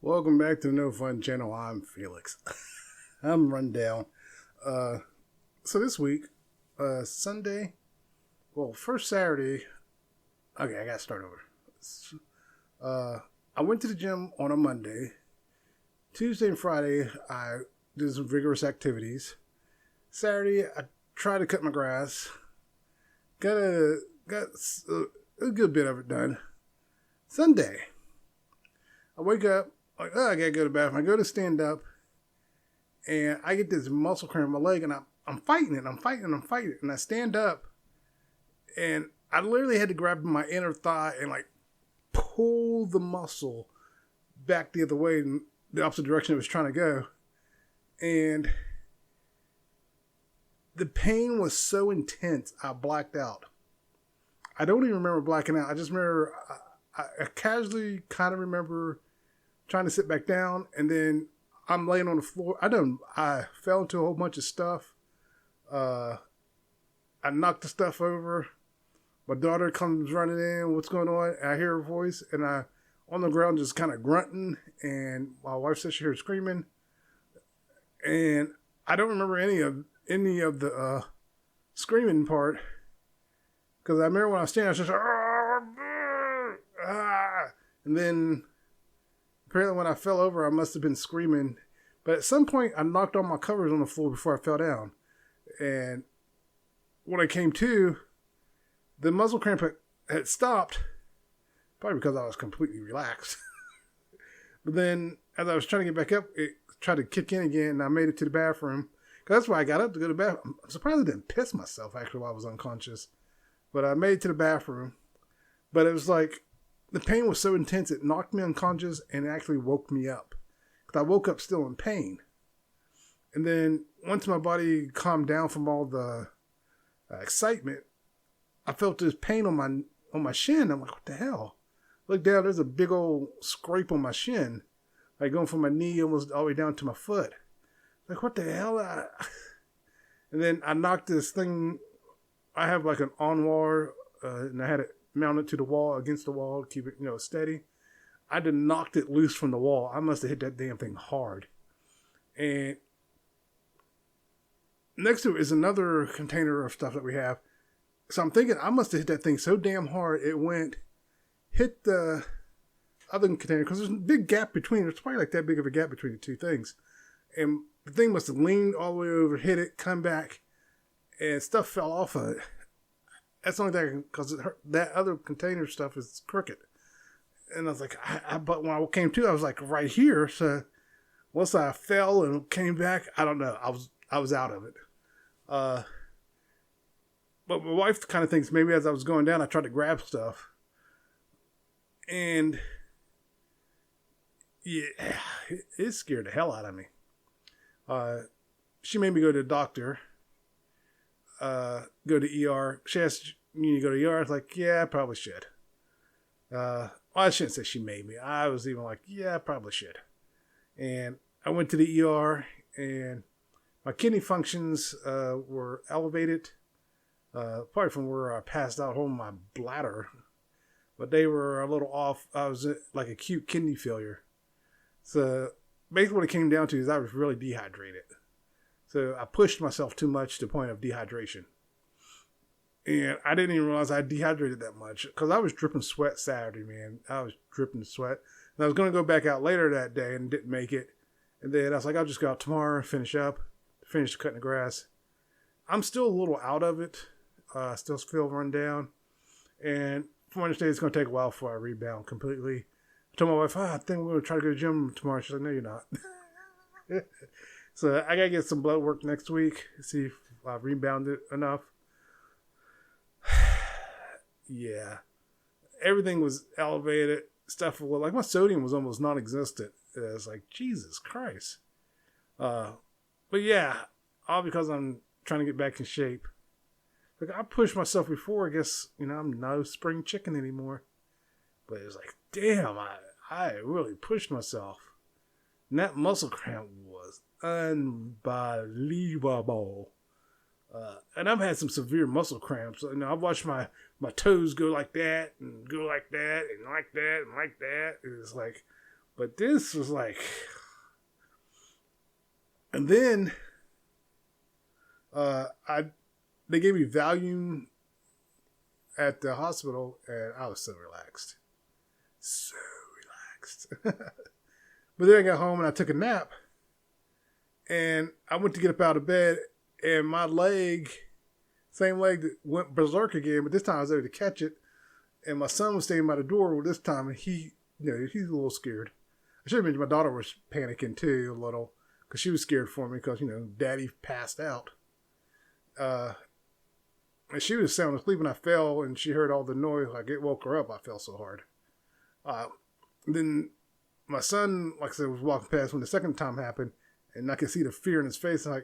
Welcome back to the No Fun Channel. I'm Felix. I'm run down. Uh, so this week, Sunday, first Saturday. Okay, I gotta start over. I went to the gym on a Monday. Tuesday and Friday, I did some vigorous activities. Saturday, I tried to cut my grass. Got a good bit of it done. Sunday, I wake up. Like, I gotta go to the bathroom. I go to stand up, and I get this muscle cramp in my leg, and I'm fighting it. I'm fighting it. And I stand up, and I literally had to grab my inner thigh and like pull the muscle back the other way in the opposite direction it was trying to go. And the pain was so intense, I blacked out. I don't even remember blacking out. I just remember, I casually kind of remember trying to sit back down, and then I'm laying on the floor. I fell into a whole bunch of stuff. I knocked the stuff over. My daughter comes running in. What's going on? And I hear her voice, and I on the ground just kind of grunting. And my wife says she heard screaming, and I don't remember any of the screaming part, because I remember when I was standing, I was just and then apparently when I fell over, I must have been screaming. But at some point, I knocked all my covers on the floor before I fell down. And when I came to, the muscle cramp had stopped, probably because I was completely relaxed. But then, as I was trying to get back up, it tried to kick in again, and I made it to the bathroom. Because that's why I got up to go to the bathroom. I'm surprised I didn't piss myself, actually, while I was unconscious. But I made it to the bathroom. But it was like, the pain was so intense, it knocked me unconscious and it actually woke me up. Because I woke up still in pain. And then once my body calmed down from all the excitement, I felt this pain on my shin. I'm like, what the hell? Look down, there's a big old scrape on my shin. Like going from my knee almost all the way down to my foot. Like, what the hell? And then I knocked this thing. I have like an armoire, and I had it mounted to the wall, against the wall, keep it, steady. I just knocked it loose from the wall. I must have hit that damn thing hard. And next to it is another container of stuff that we have. So I'm thinking I must have hit that thing so damn hard it hit the other container, because there's a big gap between. There's probably like that big of a gap between the two things. And the thing must have leaned all the way over, hit it, come back, and stuff fell off of it. That's the only thing, because that other container stuff is crooked. And I was like, but when I came to, I was like right here. So once I fell and came back, I don't know. I was out of it. But my wife kind of thinks maybe as I was going down, I tried to grab stuff. And yeah, it scared the hell out of me. She made me go to the doctor. Go to ER. She asked me to go to ER. I was like, yeah, I probably should. I shouldn't say she made me. I was even like, yeah, I probably should. And I went to the ER, and my kidney functions were elevated, probably from where I passed out holding my bladder. But they were a little off. I was like acute kidney failure. So basically what it came down to is I was really dehydrated. So I pushed myself too much to the point of dehydration. And I didn't even realize I dehydrated that much, because I was dripping sweat Saturday, man. I was dripping sweat. And I was going to go back out later that day and didn't make it. And then I was like, I'll just go out tomorrow and finish cutting the grass. I'm still a little out of it. Still feel run down. And from what I understand, it's going to take a while before I rebound completely. I told my wife, I think we're going to try to go to the gym tomorrow. She's like, no, you're not. So I got to get some blood work next week, see if I rebounded enough. Yeah. Everything was elevated. Stuff, like my sodium was almost non-existent. It was like, Jesus Christ. But yeah, all because I'm trying to get back in shape. Like, I pushed myself before. I guess, I'm no spring chicken anymore. But it was like, damn, I really pushed myself. And that muscle cramp was unbelievable. And I've had some severe muscle cramps. I've watched my toes go like that, and go like that, and like that, and like that. It's like, But this was like, and then they gave me Valium at the hospital, and I was so relaxed. So relaxed. But then I got home and I took a nap, and I went to get up out of bed, and my leg, same leg that went berserk again, but this time I was able to catch it, and my son was standing by the door this time, and he's a little scared. I should have mentioned my daughter was panicking too a little, because she was scared for me, because, Daddy passed out. And she was sound asleep when I fell, and she heard all the noise. Like, it woke her up. I fell so hard. Then my son, like I said, was walking past when the second time happened, and I could see the fear in his face. And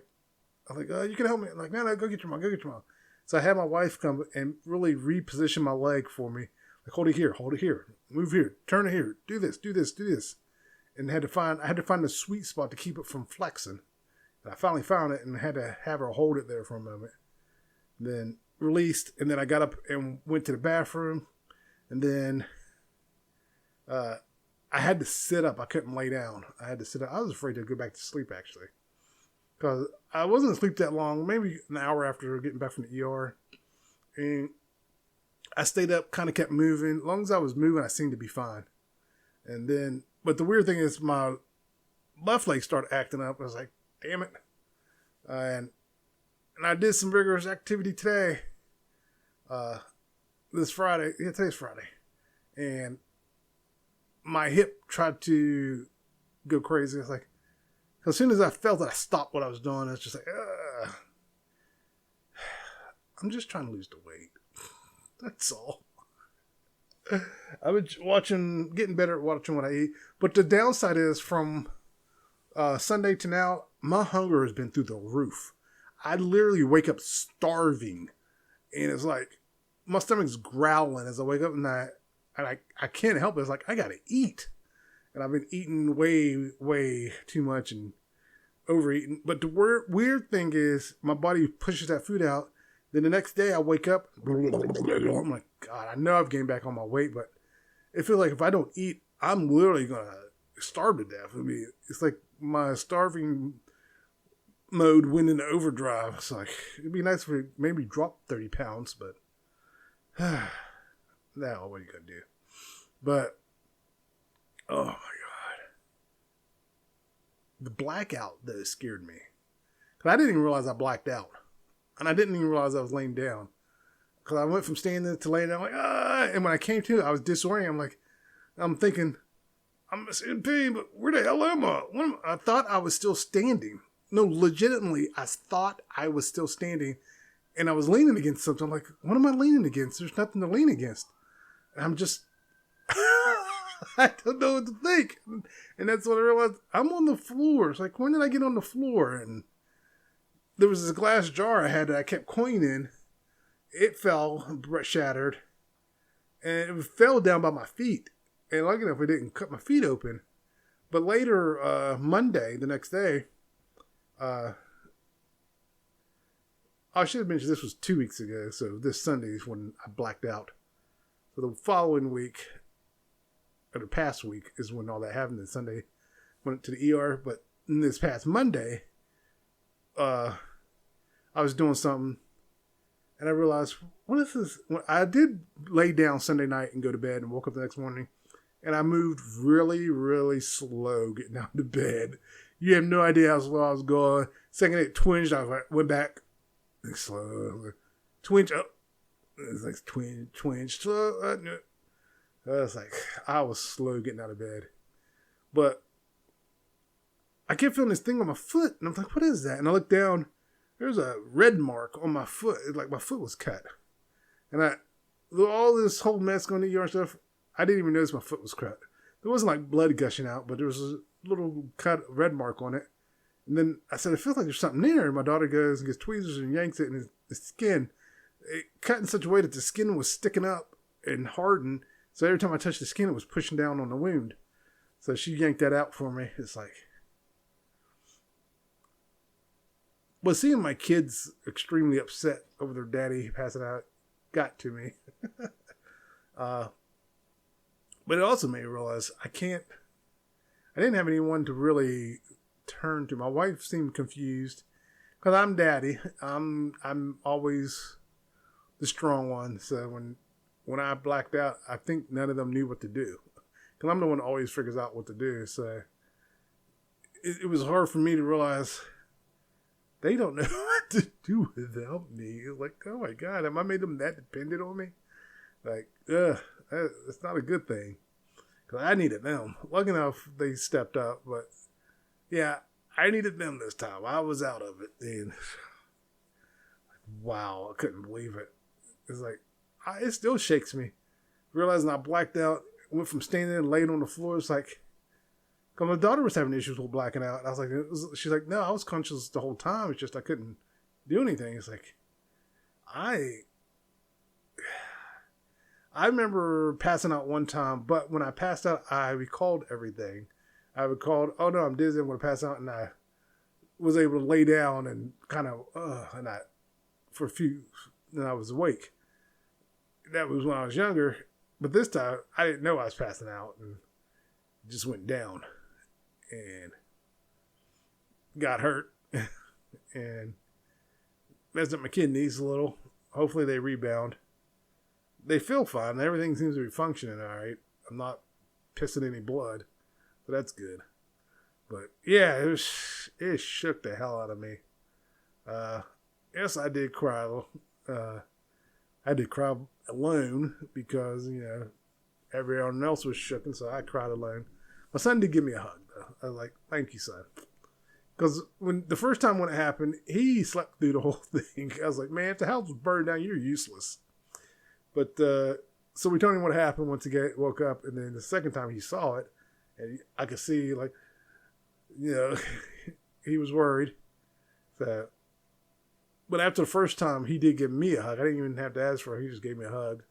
I'm like, you can help me. I'm like, no, go get your mom. So I had my wife come and really reposition my leg for me. Like, hold it here, move here, turn it here, do this. And I had to find the sweet spot to keep it from flexing. And I finally found it and had to have her hold it there for a moment. Then released, and then I got up and went to the bathroom, and then I had to sit up. I couldn't lay down. I had to sit up. I was afraid to go back to sleep, actually, because I wasn't asleep that long, maybe an hour after getting back from the ER. And I stayed up, kind of kept moving. As long as I was moving, I seemed to be fine. And then, but the weird thing is my left leg started acting up. I was like, damn it. And I did some rigorous activity today. This Friday. Yeah, today's Friday. And my hip tried to go crazy. It's like, as soon as I felt it, I stopped what I was doing. It's just like, I'm just trying to lose the weight. That's all. I've been getting better at watching what I eat. But the downside is from Sunday to now, my hunger has been through the roof. I literally wake up starving. And it's like, my stomach's growling as I wake up, and I can't help it. It's like, I gotta eat. And I've been eating way, way too much and overeating. But the weird thing is, my body pushes that food out. Then the next day I wake up, I'm like, God, I know I've gained back on my weight, but it feels like if I don't eat, I'm literally going to starve to death. I mean, it's like my starving mode went into overdrive. It's like, it'd be nice if we maybe drop 30 pounds, but now what are you going to do? But, oh my God. The blackout, though, scared me. Because I didn't even realize I blacked out. And I didn't even realize I was laying down. Because I went from standing to laying down, like, and when I came to, I was disoriented. I'm thinking, I'm in pain, but where the hell am I? I thought I was still standing. No, legitimately, I thought I was still standing. And I was leaning against something. I'm like, what am I leaning against? There's nothing to lean against. And I'm just, I don't know what to think. And that's when I realized I'm on the floor. It's like, when did I get on the floor? And there was this glass jar I had that I kept coin in. It fell, shattered, and it fell down by my feet. And lucky enough, it didn't cut my feet open. But later, Monday, the next day, I should have mentioned this was 2 weeks ago. So this Sunday is when I blacked out. So the following week, or the past week, is when all that happened. And Sunday went to the ER. But this past Monday, I was doing something, and I realized, what is this? I did lay down Sunday night and go to bed and woke up the next morning, and I moved really, really slow getting out of bed. You have no idea how slow I was going. Second it twinged, I was like, went back, slow, twinge up. It was like twinge, slow. I was like, I was slow getting out of bed. But I kept feeling this thing on my foot, and I'm like, what is that? And I looked down. There's a red mark on my foot. It's like my foot was cut. And all this whole mess going to the ER stuff, I didn't even notice my foot was cut. There wasn't like blood gushing out, but there was a little red mark on it. And then I said, I feel like there's something there. And my daughter goes and gets tweezers and yanks it, and the skin, it cut in such a way that the skin was sticking up and hardened. So every time I touched the skin, it was pushing down on the wound. So she yanked that out for me. It's like, well, seeing my kids extremely upset over their daddy passing out got to me. But it also made me realize I can't I didn't have anyone to really turn to. My wife seemed confused because I'm daddy. I'm always the strong one. So when I blacked out, I think none of them knew what to do because I'm the one that always figures out what to do. So it was hard for me to realize they don't know what to do without me. It's like, oh my God, have I made them that dependent on me? Like, it's not a good thing. Because I needed them. Lucky enough, they stepped up. But yeah, I needed them this time. I was out of it. And wow, I couldn't believe it. It's like, it still shakes me. Realizing I blacked out, went from standing there and laying on the floor. It's like, because my daughter was having issues with blacking out. And I was like, she's like, no, I was conscious the whole time. It's just I couldn't do anything. It's like, I remember passing out one time, but when I passed out, I recalled everything. I recalled, oh no, I'm dizzy, I'm going to pass out. And I was able to lay down and kind of, for a few, then I was awake. That was when I was younger. But this time, I didn't know I was passing out and just went down and got hurt and messed up my kidneys a little. Hopefully they rebound. They feel fine. Everything seems to be functioning all right. I'm not pissing any blood, so that's good. But yeah, it shook the hell out of me. Yes, I did cry. I did cry alone because, everyone else was shooken, so I cried alone. My son did give me a hug, though. I was like, thank you, son. Because the first time when it happened, he slept through the whole thing. I was like, man, if the house was burned down, you're useless. But, so we told him what happened once he woke up, and then the second time he saw it, and I could see, he was worried. So, but after the first time, he did give me a hug. I didn't even have to ask for it. He just gave me a hug.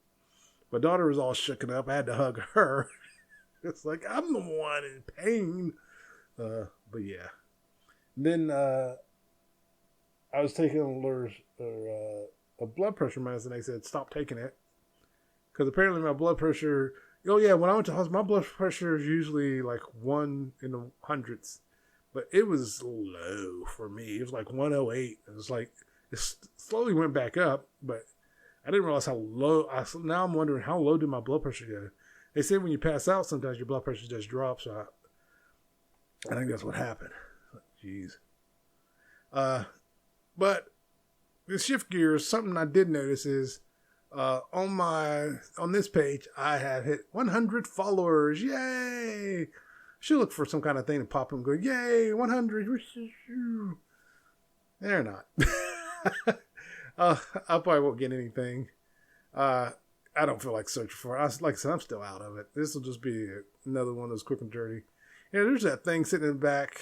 My daughter was all shooken up. I had to hug her. It's like, I'm the one in pain. But yeah. Then, I was taking a blood pressure medicine. They said, stop taking it. Because apparently my blood pressure, when I went to hospital, my blood pressure is usually like 1 in the hundreds. But it was low for me. It was like 108. It was like, it slowly went back up, but I didn't realize how low. Now I'm wondering, how low did my blood pressure go? They say when you pass out, sometimes your blood pressure just drops. So I think that's what happened. Jeez. But the shift gears, something I did notice is, on this page, I have hit 100 followers. Yay! Should look for some kind of thing to pop up and go, yay, 100. They're not. I probably won't get anything. I don't feel like searching for it. Like I said, I'm still out of it. This will just be another one of those quick and dirty. There's that thing sitting in the back.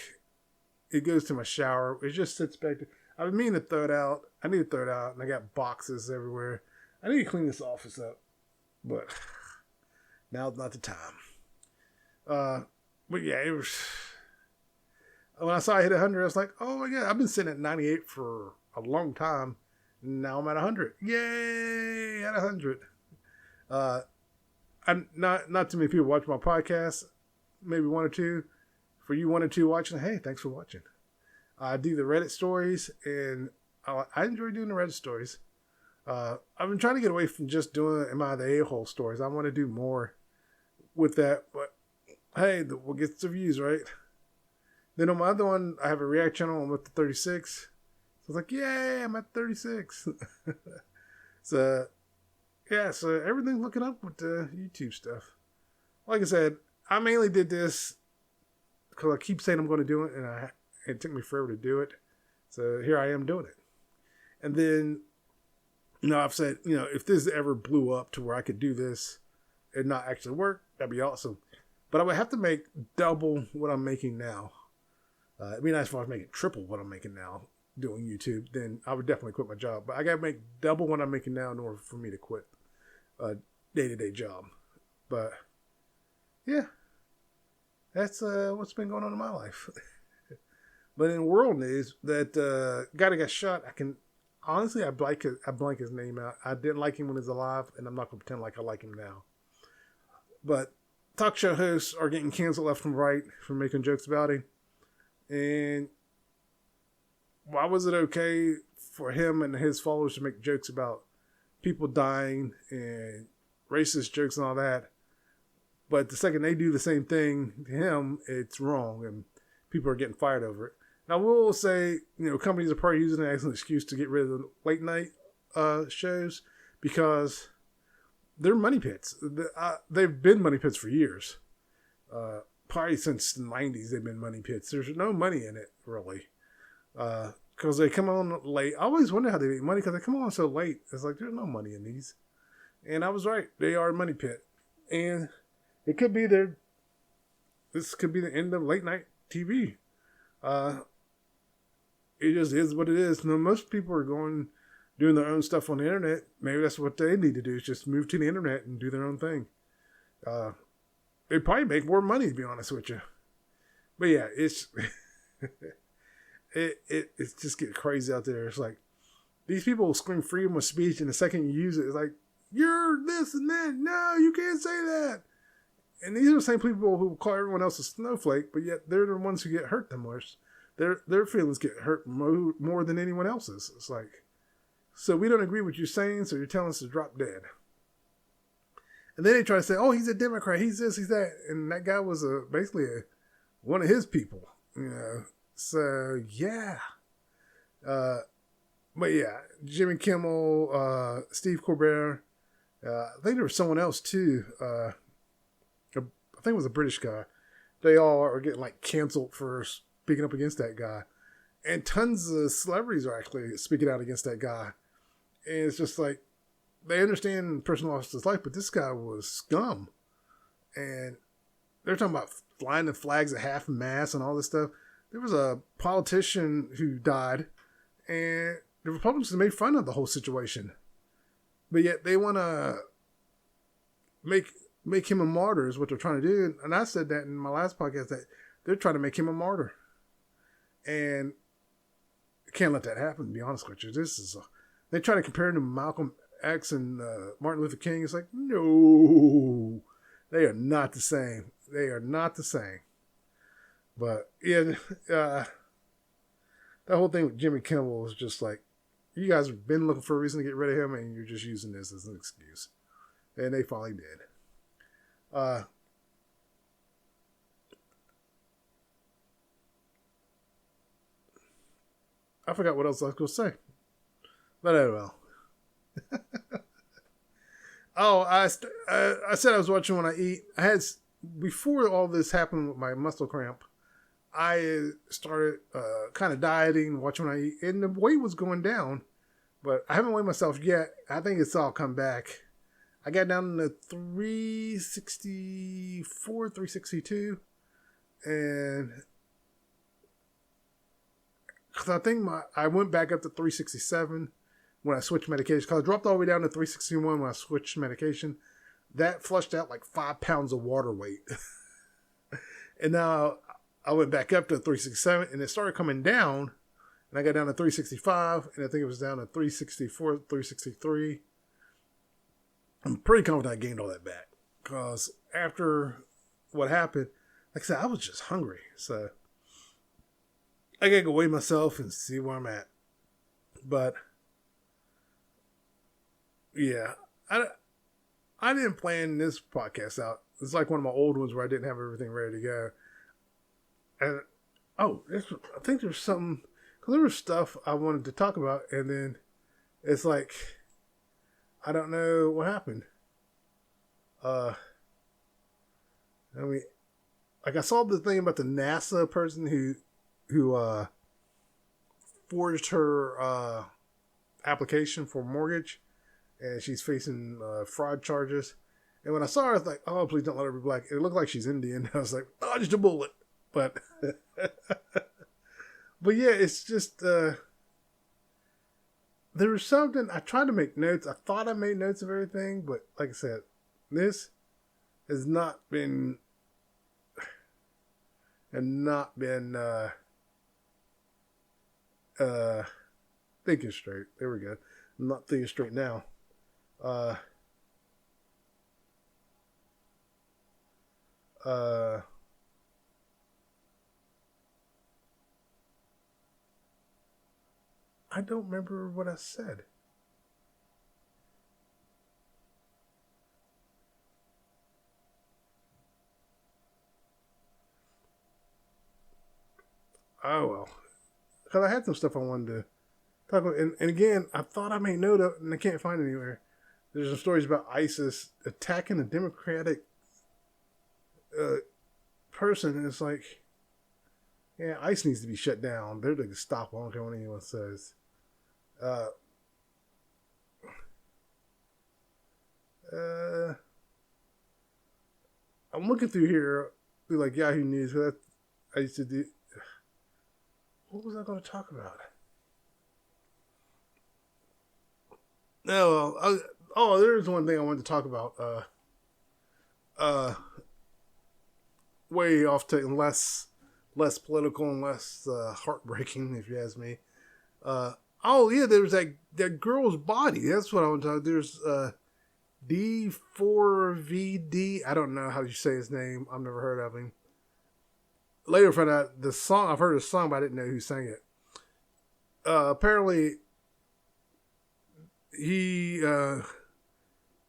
It goes to my shower. It just sits back there. I've been meaning to throw it out. I need to throw it out, and I got boxes everywhere. I need to clean this office up, but now's not the time. But yeah, it was. When I saw I hit 100, I was like, oh my God, I've been sitting at 98 for a long time. Now I'm at 100. Yay, at 100. I'm not too many people watch my podcast. Maybe one or two. For you one or two watching, hey, thanks for watching. I do the Reddit stories, and I enjoy doing the Reddit stories. I've been trying to get away from just doing Am I the A-hole stories. I want to do more with that, but hey, we'll get the views, right? Then on my other one, I have a React channel. I'm up to 36. So I was like, yay, I'm at 36. So, yeah, so everything's looking up with the YouTube stuff. Like I said, I mainly did this because I keep saying I'm going to do it, and it took me forever to do it. So here I am doing it. And then, I've said, if this ever blew up to where I could do this and not actually work, that'd be awesome. But I would have to make double what I'm making now. It'd be nice if I was making triple what I'm making now doing YouTube. Then I would definitely quit my job. But I got to make double what I'm making now in order for me to quit a day-to-day job. But, yeah. That's what's been going on in my life. But in world news, that guy that got shot, honestly, I blank his name out. I didn't like him when he was alive, and I'm not going to pretend like I like him now. But talk show hosts are getting canceled left and right for making jokes about him. And why was it okay for him and his followers to make jokes about people dying and racist jokes and all that? But the second they do the same thing to him, it's wrong, and people are getting fired over it. Now, we'll say, companies are probably using it as an excuse to get rid of the late night shows because they're money pits. They've been money pits for years. Probably since the 90s, they've been money pits. There's no money in it, really. Because they come on late. I always wonder how they make money because they come on so late. It's like, there's no money in these. And I was right. They are a money pit. And it could be this could be the end of late night TV. It just is what it is. Now, most people are doing their own stuff on the internet. Maybe that's what they need to do, is just move to the internet and do their own thing. They'd probably make more money, to be honest with you. But yeah, it's it's just getting crazy out there. It's like these people will scream freedom of speech, and the second you use it, it's like, you're this and that. No, you can't say that. And these are the same people who call everyone else a snowflake, but yet they're the ones who get hurt the most. Their feelings get hurt more than anyone else's. It's like, so we don't agree with you saying, so you're telling us to drop dead. And then they try to say, oh, he's a Democrat, he's this, he's that. And that guy was basically one of his people. So, yeah. But yeah, Jimmy Kimmel, Steve Colbert, I think there was someone else too. I think it was a British guy. They all are getting canceled for speaking up against that guy. And tons of celebrities are actually speaking out against that guy. And it's just like, they understand the person lost his life, but this guy was scum. And they're talking about flying the flags at half-mast and all this stuff. There was a politician who died, and the Republicans made fun of the whole situation. But yet they want to make him a martyr is what they're trying to do. And I said that in my last podcast, that they're trying to make him a martyr. And can't let that happen, to be honest with you. They try to compare him to Malcolm X and Martin Luther King. It's like, no, they are not the same. They are not the same. But yeah, that whole thing with Jimmy Kimmel was just like, you guys have been looking for a reason to get rid of him, and you're just using this as an excuse. And they finally did. I forgot what else I was going to say. But oh well. Oh, I said I was watching when I eat. Before all this happened with my muscle cramp, I started kind of dieting, watching when I eat, and the weight was going down, but I haven't weighed myself yet. I think it's all come back. I got down to 364, 362, and because I think I went back up to 367 when I switched medication, because I dropped all the way down to 361 when I switched medication. That flushed out 5 pounds of water weight. And now I went back up to 367, and it started coming down, and I got down to 365, and I think it was down to 364, 363. I'm pretty confident I gained all that back, because after what happened, like I said, I was just hungry. So I gotta go weigh myself and see where I'm at. But yeah, I didn't plan this podcast out. It's like one of my old ones where I didn't have everything ready to go. And I think there's something, because there was stuff I wanted to talk about, and then it's like, I don't know what happened. I saw the thing about the NASA person who forged her application for mortgage, and she's facing fraud charges. And when I saw her, I was like, oh, please don't let her be black. It looked like she's Indian. I was like, oh, just a bullet. But but yeah, it's just there was something. I tried to make notes. I thought I made notes of everything, but like I said, this has not been thinking straight. There we go. I'm not thinking straight now. Uh, I don't remember what I said. Oh well, because I had some stuff I wanted to talk about, and again, I thought I made note of, and I can't find it anywhere. There's some stories about ISIS attacking a Democratic uh, person, and it's like, yeah, ICE needs to be shut down. They're to stop. I don't care what anyone says. Uh, uh, I'm looking through here, through like Yahoo News. I used to do. What was I going to talk about? No, there's one thing I wanted to talk about. Uh, way off to less political and less heartbreaking, if you ask me. Oh yeah, there was that girl's body. That's what I want to talk. There's D4VD. I don't know how you say his name. I've never heard of him. Later found out the song. I've heard the song, but I didn't know who sang it. Apparently, he knew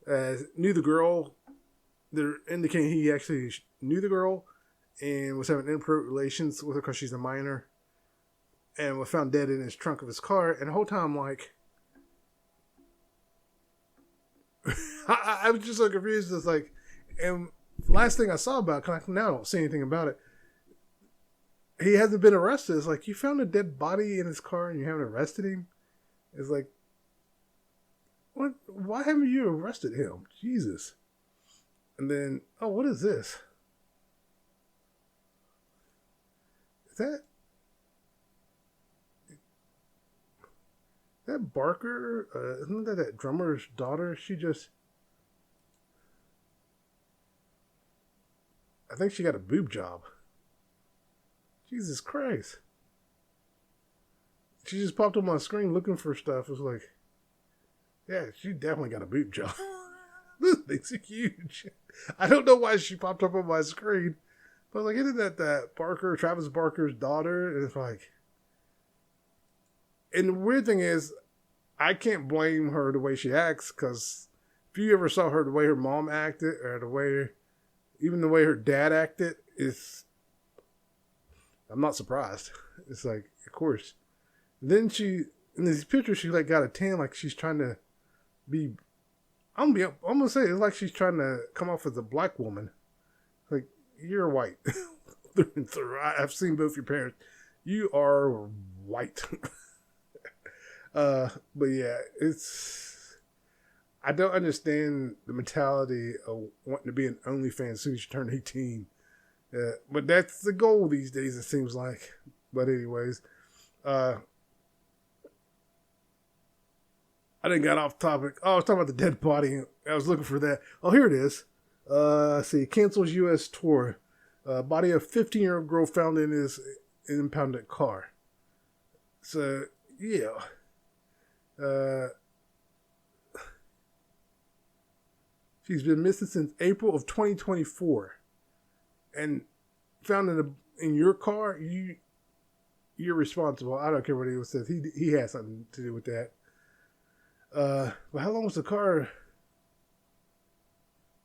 the girl. They're indicating he actually knew the girl and was having inappropriate relations with her because she's a minor, and was found dead in his trunk of his car. And the whole time, like, I was just so confused. It's like, and last thing I saw about it, cause now I don't see anything about it. He hasn't been arrested. It's like, you found a dead body in his car and you haven't arrested him. It's like, what? Why haven't you arrested him? Jesus. And then, oh, what is this? Is that Barker? Isn't that drummer's daughter? I think she got a boob job. Jesus Christ. She just popped up on my screen looking for stuff. It was like, yeah, she definitely got a boob job. This thing's huge. I don't know why she popped up on my screen. But like, isn't that Travis Barker's daughter? And it's like, and the weird thing is, I can't blame her the way she acts, because if you ever saw her the way her mom acted, or even the way her dad acted, I'm not surprised. It's like, of course. Then in these pictures, she like got a tan, like she's trying to be. I'm gonna say it's like she's trying to come off as a black woman. Like, you're white through and through. I've seen both your parents. You are white. But yeah, I don't understand the mentality of wanting to be an OnlyFans as soon as you turn 18. But that's the goal these days, it seems like. But anyways, I didn't get off topic. Oh, I was talking about the dead body. I was looking for that. Oh, here it is. Let's see, cancels U.S. tour. Body of 15-year-old girl found in his impounded car. So, yeah. She's been missing since April of 2024. And found in your car, you're responsible. I don't care what anyone says. He has something to do with that. But how long was the car?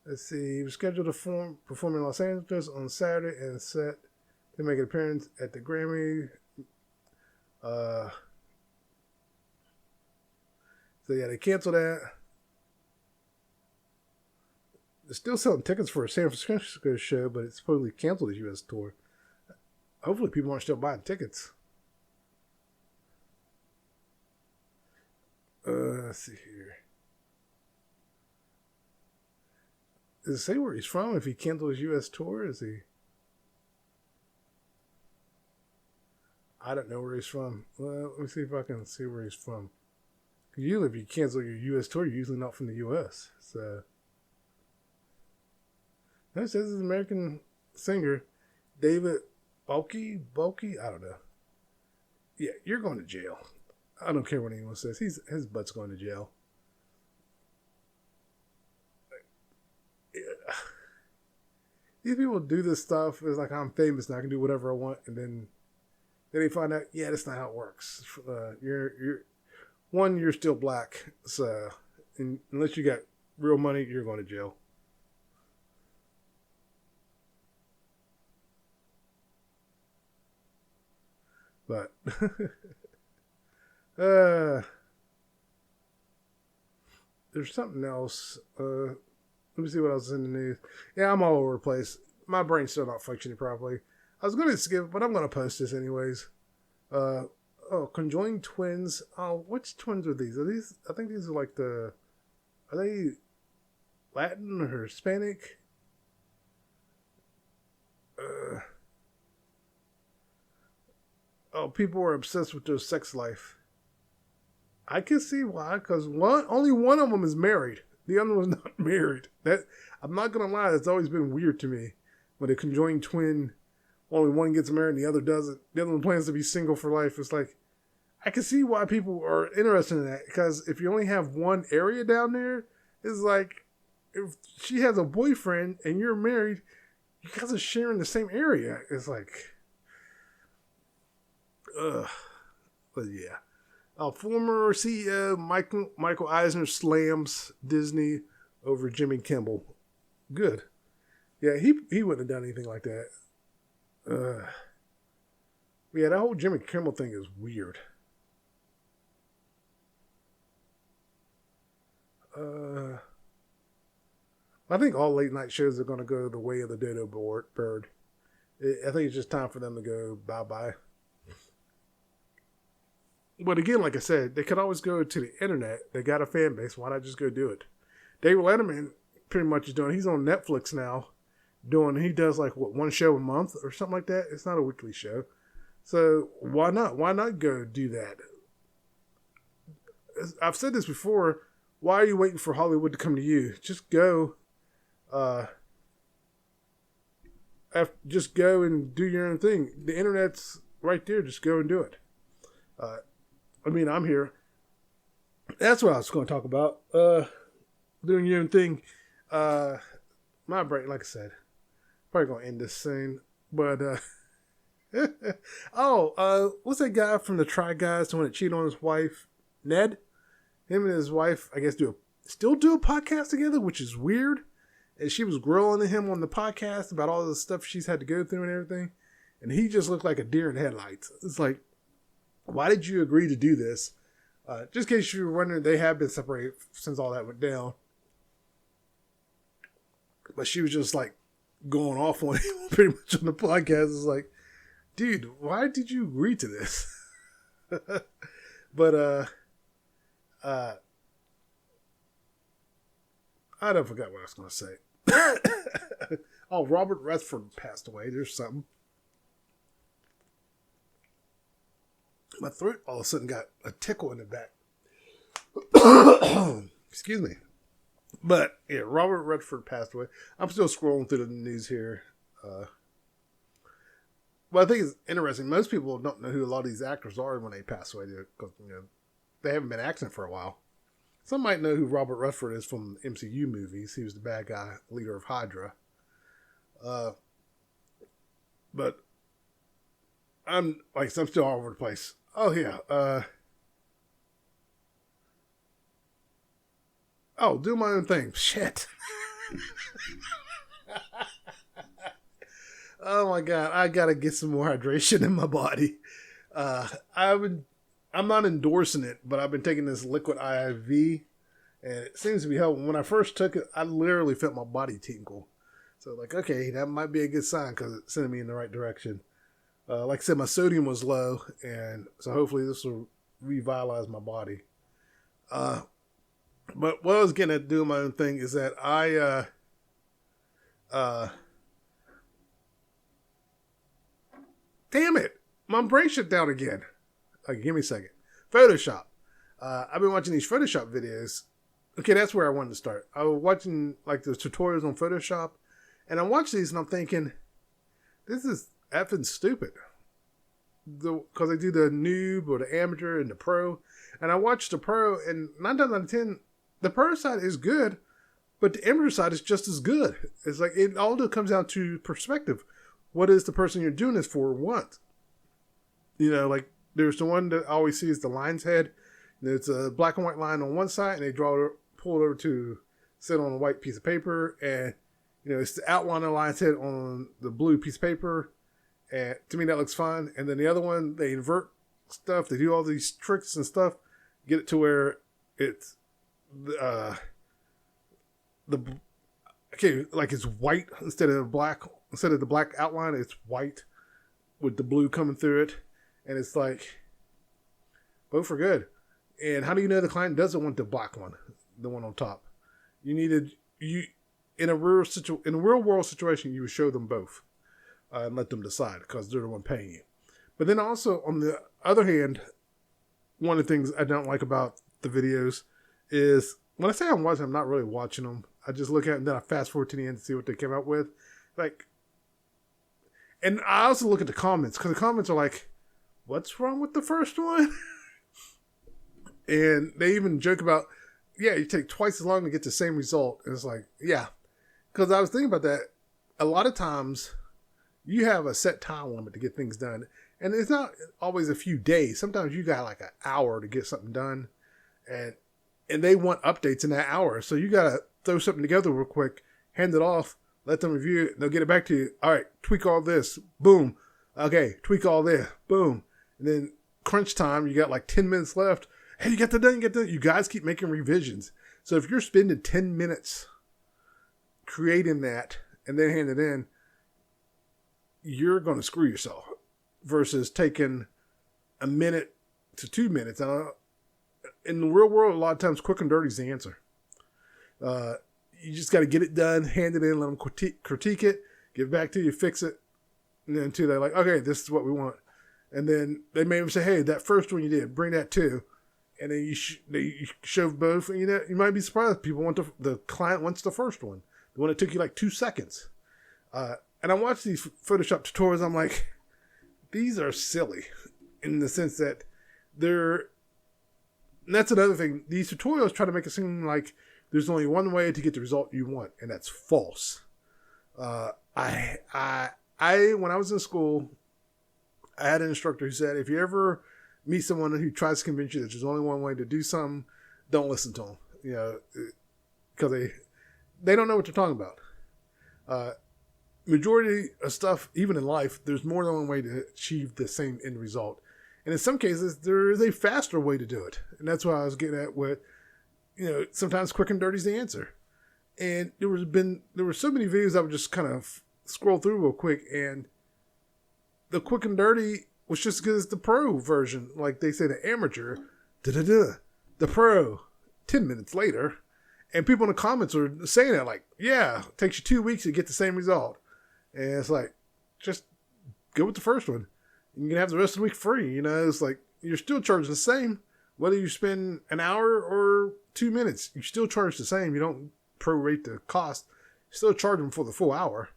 Let's see. He was scheduled to perform in Los Angeles on Saturday and set to make an appearance at the Grammy. So yeah, they canceled that. They're still selling tickets for a San Francisco show, but it's supposedly canceled his U.S. tour. Hopefully people aren't still buying tickets. Let's see here. Does it say where he's from? If he canceled his U.S. tour, is he? I don't know where he's from. Well, let me see if I can see where he's from. Usually, if you cancel your U.S. tour, you're usually not from the U.S. So, no, it says he's an American singer, David Bulky. I don't know. Yeah, you're going to jail. I don't care what anyone says. His butt's going to jail. these people do this stuff. It's like, I'm famous now, I can do whatever I want, and then they find out, yeah, that's not how it works. You're still black, so unless you got real money, you're going to jail. But there's something else. Let me see what else is in the news. Yeah, I'm all over the place. My brain's still not functioning properly. I was going to skip, but I'm going to post this anyways. Conjoined twins. Oh, which twins are these? I think these are like are they Latin or Hispanic? People are obsessed with their sex life. I can see why, because only one of them is married. The other one's not married. I'm not gonna lie, that's always been weird to me. When a conjoined twin, only one gets married and the other doesn't. The other one plans to be single for life. It's like, I can see why people are interested in that, because if you only have one area down there, it's like, if she has a boyfriend and you're married, you guys are sharing the same area. It's like, ugh. But yeah. Former CEO Michael Eisner slams Disney over Jimmy Kimmel. Good. Yeah, he wouldn't have done anything like that. Yeah, that whole Jimmy Kimmel thing is weird. I think all late night shows are going to go the way of the dodo bird. I think it's just time for them to go bye-bye. But again, like I said, they could always go to the internet. They got a fan base. Why not just go do it? David Letterman pretty much is doing. He's on Netflix now. He does like one show a month or something like that. It's not a weekly show. So why not? Why not go do that? I've said this before. Why are you waiting for Hollywood to come to you? Just go. Just go and do your own thing. The internet's right there. Just go and do it. I'm here. That's what I was going to talk about. Doing your own thing. My brain, like I said, probably going to end this soon. But, what's that guy from the Try Guys, the one that cheated on his wife? Ned? Him and his wife, I guess, still do a podcast together, which is weird. And she was grilling him on the podcast about all the stuff she's had to go through and everything. And he just looked like a deer in headlights. It's like, why did you agree to do this? Just in case you were wondering, they have been separated since all that went down. But she was just like going off on him pretty much on the podcast. It's like, dude, why did you agree to this? But I don't forget what I was going to say. Robert Redford passed away. There's something. My throat all of a sudden got a tickle in the back. Excuse me. But, yeah, Robert Redford passed away. I'm still scrolling through the news here. But I think it's interesting. Most people don't know who a lot of these actors are when they pass away, because they haven't been acting for a while. Some might know who Robert Redford is from MCU movies. He was the bad guy, leader of Hydra. But I'm still all over the place. Oh, yeah. Do my own thing. Shit. Oh, my God. I got to get some more hydration in my body. I'm not endorsing it, but I've been taking this liquid IV, and it seems to be helping. When I first took it, I literally felt my body tingle. So, okay, that might be a good sign because it's sending me in the right direction. Like I said, my sodium was low, and so hopefully this will revitalize my body. But what I was getting at doing my own thing is that damn it, my brain shut down again. Give me a second. Photoshop. I've been watching these Photoshop videos. Okay, that's where I wanted to start. I was watching the tutorials on Photoshop, and I watched these and I'm thinking, this is effing stupid. Because they do the noob or the amateur and the pro. And I watched the pro, and 9 times out of 10, the pro side is good, But the amateur side is just as good. It's like it all comes down to perspective. What is the person you're doing this for want? Like there's the one that I always see is the lion's head. It's a black and white line on one side, and they pull it over to sit on a white piece of paper, and it's the outline of the lion's head on the blue piece of paper. And to me, that looks fun. And then the other one, they invert stuff. They do all these tricks and stuff, get it to where it's like it's white instead of black. Instead of the black outline, it's white with the blue coming through it. And it's like, both are good. And how do you know the client doesn't want the black one, the one on top? In a real world situation, you would show them both and let them decide because they're the one paying you. But then also, on the other hand, one of the things I don't like about the videos is when I say I'm watching, I'm not really watching them. I just look at it and then I fast forward to the end to see what they came out with. And I also look at the comments because the comments are like, what's wrong with the first one? And they even joke about, you take twice as long to get the same result. And it's like, yeah. Because I was thinking about that. A lot of times, you have a set time limit to get things done. And it's not always a few days. Sometimes you got like an hour to get something done. And they want updates in that hour. So you got to throw something together real quick, hand it off, let them review it. They'll get it back to you. All right, tweak all this. Boom. Okay, tweak all this. Boom. And then crunch time, you got like 10 minutes left. Hey, you got that done? You guys keep making revisions. So if you're spending 10 minutes creating that and then hand it in, you're going to screw yourself versus taking a minute to 2 minutes. In the real world, a lot of times quick and dirty is the answer. You just got to get it done, hand it in, let them critique it, give it back to you, fix it. And then until they're like, okay, this is what we want. And then they may even say, hey, that first one you did, bring that too. And then you shove both, and you might be surprised. People want the client wants the first one, the one that took you like 2 seconds. And I watch these Photoshop tutorials. I'm like, these are silly, in the sense that and that's another thing. These tutorials try to make it seem like there's only one way to get the result you want, and that's false. When I was in school, I had an instructor who said, if you ever meet someone who tries to convince you that there's only one way to do something, don't listen to them. Because they don't know what they're talking about. Majority of stuff, even in life, there's more than one way to achieve the same end result. And in some cases, there is a faster way to do it. And that's what I was getting at with, sometimes quick and dirty is the answer. And there were so many videos I would just kind of scroll through real quick, and the quick and dirty was just as good as the pro version. Like they say, the amateur, the pro, 10 minutes later. And people in the comments were saying that, like, yeah, it takes you 2 weeks to get the same result. And it's like, just go with the first one. You can have the rest of the week free. It's like, you're still charging the same. Whether you spend an hour or 2 minutes, you still charge the same. You don't prorate the cost. You still charge them for the full hour.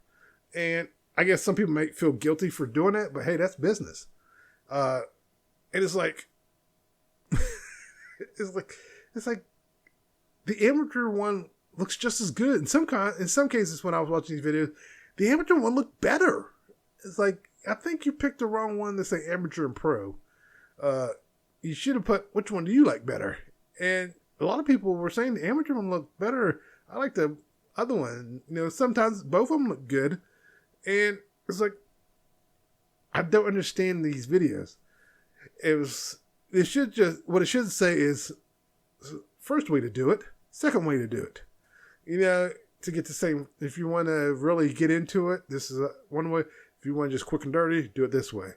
And I guess some people might feel guilty for doing that, but hey, that's business. And it's like, it's like the amateur one looks just as good. In some cases, when I was watching these videos, the amateur one looked better. It's like, I think you picked the wrong one to say amateur and pro. You should have put, which one do you like better? And a lot of people were saying the amateur one looked better. I like the other one. Sometimes both of them look good. And it's like, I don't understand these videos. What it should say is, first way to do it, second way to do it. To get the same, if you want to really get into it, this is one way. If you want to just quick and dirty, do it this way.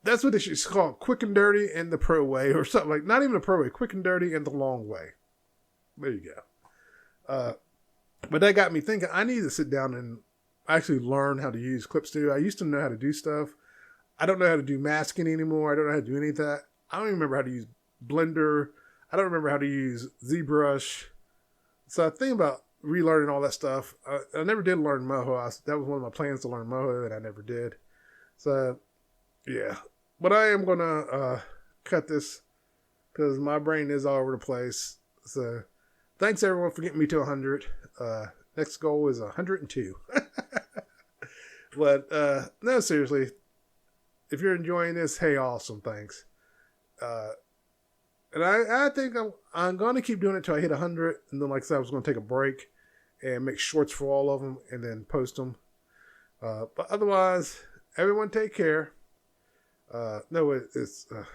That's what they should call quick and dirty and the pro way, or something like, not even the pro way, quick and dirty and the long way. There you go. But that got me thinking, I need to sit down and actually learn how to use Clip Studio. I used to know how to do stuff. I don't know how to do masking anymore. I don't know how to do any of that. I don't even remember how to use Blender. I don't remember how to use ZBrush. So I think about relearning all that stuff. I never did learn Moho. That was one of my plans to learn Moho, and I never did. So, yeah. But I am going to cut this because my brain is all over the place. So, thanks everyone for getting me to 100. Next goal is 102. But no, seriously, if you're enjoying this, hey, awesome, thanks. And I think I'm going to keep doing it till I hit 100. And then, like I said, I was going to take a break and make shorts for all of them and then post them. But otherwise, everyone take care.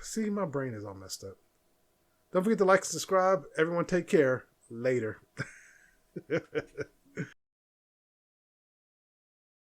See, my brain is all messed up. Don't forget to like and subscribe. Everyone take care. Later.